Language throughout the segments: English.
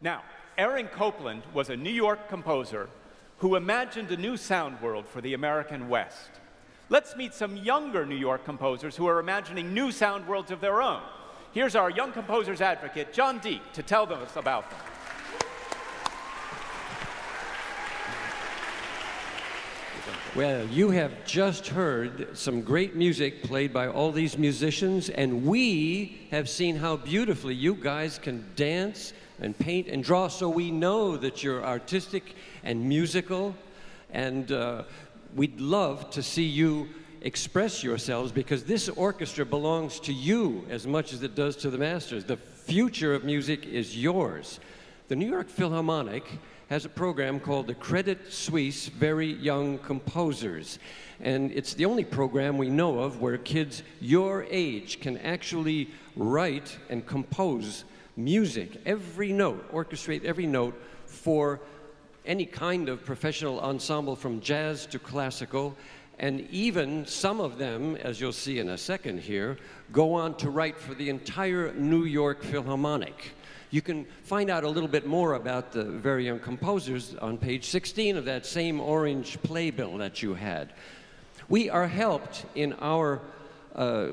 Now, Aaron Copland was a New York composer who imagined a new sound world for the American West. Let's meet some younger New York composers who are imagining new sound worlds of their own. Here's our young composers advocate, John Deek, to tell us about them. Well, you have just heard some great music played by all these musicians, and we have seen how beautifully you guys can dance and paint and draw, so we know that you're artistic and musical, and we'd love to see you express yourselves, because this orchestra belongs to you as much as it does to the masters. The future of music is yours. The New York Philharmonic has a program called the Credit Suisse Very Young Composers. And it's the only program we know of where kids your age can actually write and compose music, every note, orchestrate every note for any kind of professional ensemble from jazz to classical. And even some of them, as you'll see in a second here, go on to write for the entire New York Philharmonic. You can find out a little bit more about the very young composers on page 16 of that same orange playbill that you had. We are helped in our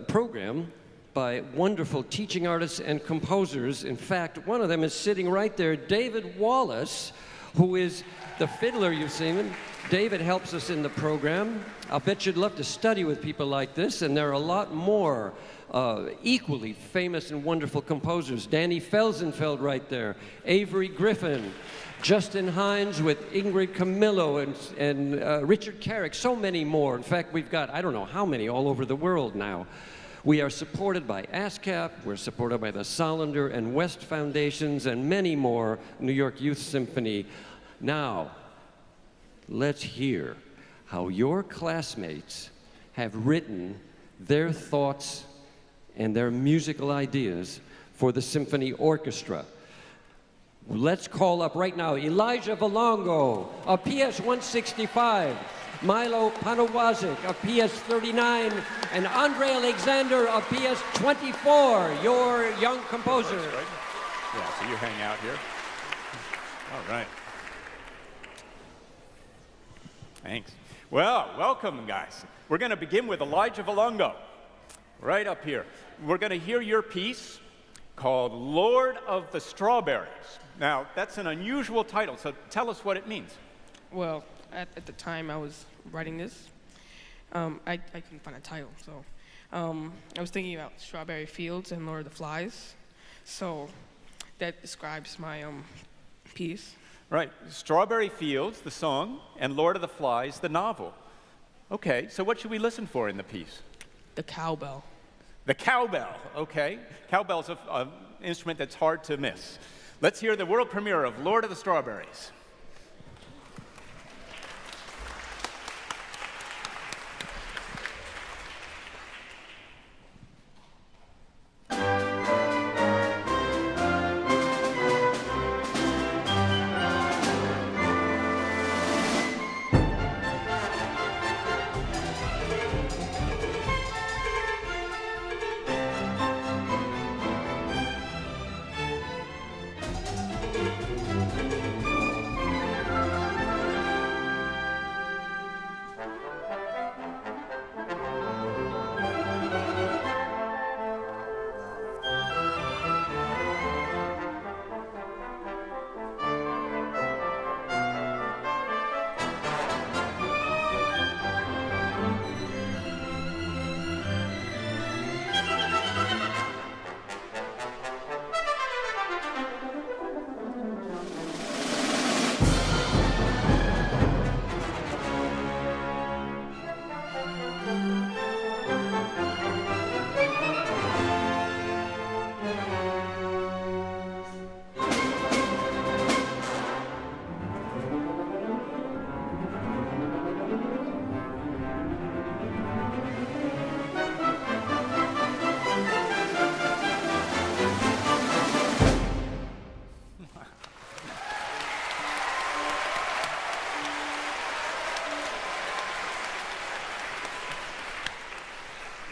program by wonderful teaching artists and composers. In fact, one of them is sitting right there, David Wallace, who is the fiddler you've seen. David helps us in the program. I'll bet you'd love to study with people like this, and there are a lot more equally famous and wonderful composers. Danny Felsenfeld right there, Avery Griffin, Justin Hines with Ingrid Camillo, and Richard Carrick, so many more. In fact, we've got, I don't know how many all over the world now. We are supported by ASCAP, we're supported by the Solander and West Foundations, and many more, New York Youth Symphony. Now, let's hear how your classmates have written their thoughts and their musical ideas for the symphony orchestra. Let's call up right now Elijah Valongo of PS 165, Milo Panawazic of PS 39, and Andre Alexander of PS 24, your young composer. Right. Yeah, so you hang out here. All right. Thanks. Well, welcome, guys. We're going to begin with Elijah Valongo, right up here. We're going to hear your piece called Lord of the Strawberries. Now, that's an unusual title, so tell us what it means. Well, at the time I was writing this, I couldn't find a title, so I was thinking about Strawberry Fields and Lord of the Flies, so that describes my piece. Right, Strawberry Fields, the song, and Lord of the Flies, the novel. Okay, so what should we listen for in the piece? The cowbell. The cowbell, okay. Cowbell's an instrument that's hard to miss. Let's hear the world premiere of Lord of the Strawberries.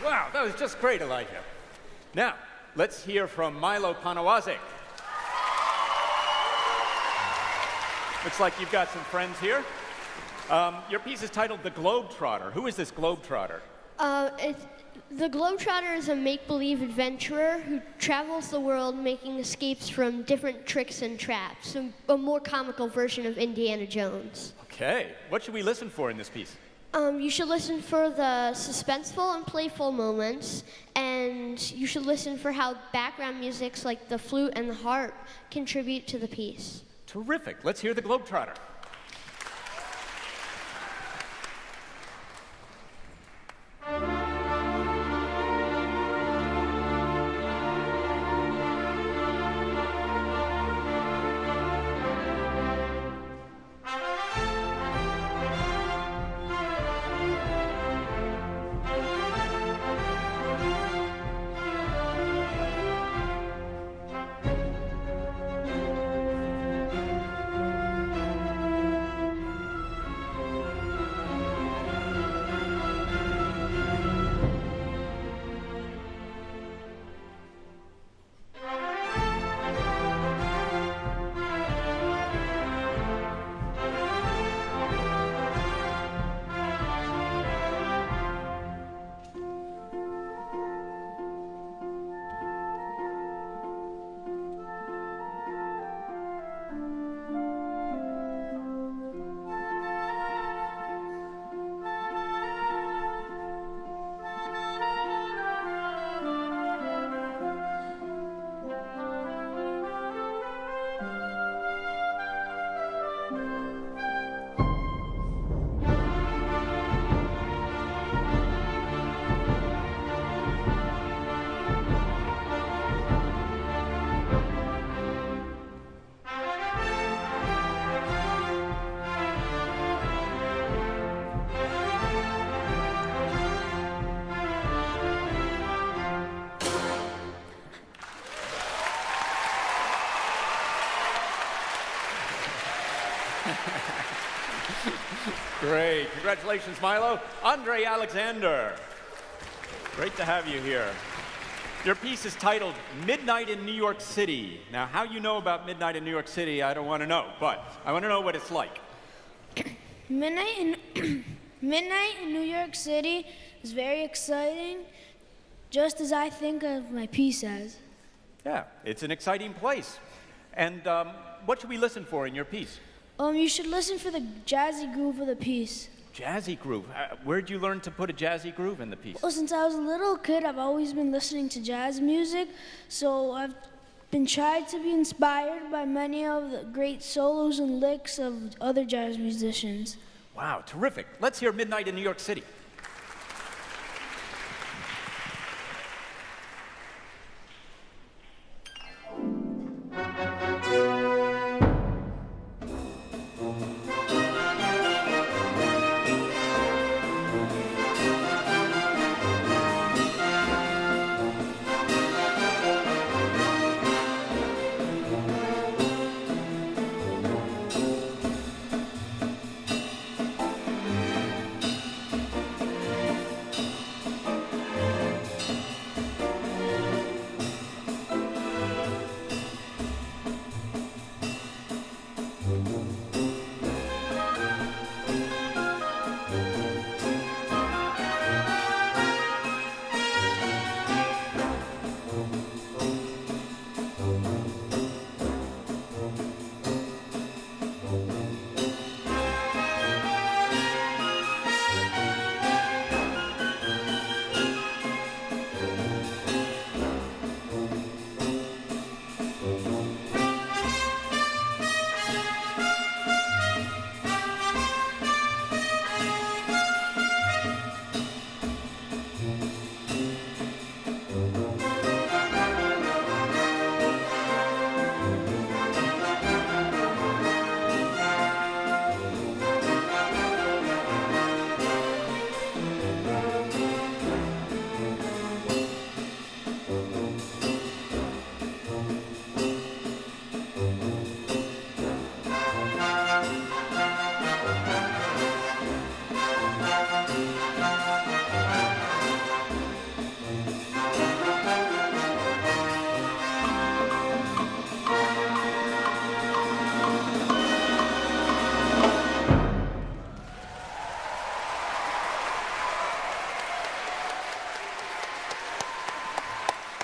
Wow, that was just great, Elijah. Now, let's hear from Milo Panawazic. Looks like you've got some friends here. Your piece is titled The Globetrotter. Who is this Globetrotter? The Globetrotter is a make-believe adventurer who travels the world making escapes from different tricks and traps, a more comical version of Indiana Jones. Okay, what should we listen for in this piece? You should listen for the suspenseful and playful moments, and you should listen for how background musics like the flute and the harp contribute to the piece. Terrific. Let's hear The Globetrotter. Great. Congratulations, Milo. Andre Alexander. Great to have you here. Your piece is titled Midnight in New York City. Now, how you know about midnight in New York City, I don't want to know, but I want to know what it's like. Midnight in New York City is very exciting, just as I think of my piece as. Yeah, it's an exciting place. And what should we listen for in your piece? You should listen for the jazzy groove of the piece. Jazzy groove. Where'd you learn to put a jazzy groove in the piece? Well, since I was a little kid, I've always been listening to jazz music, so I've been tried to be inspired by many of the great solos and licks of other jazz musicians. Wow, terrific. Let's hear Midnight in New York City.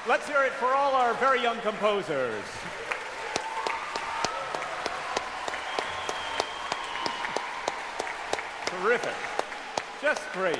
Let's hear it for all our very young composers. Terrific. Just great.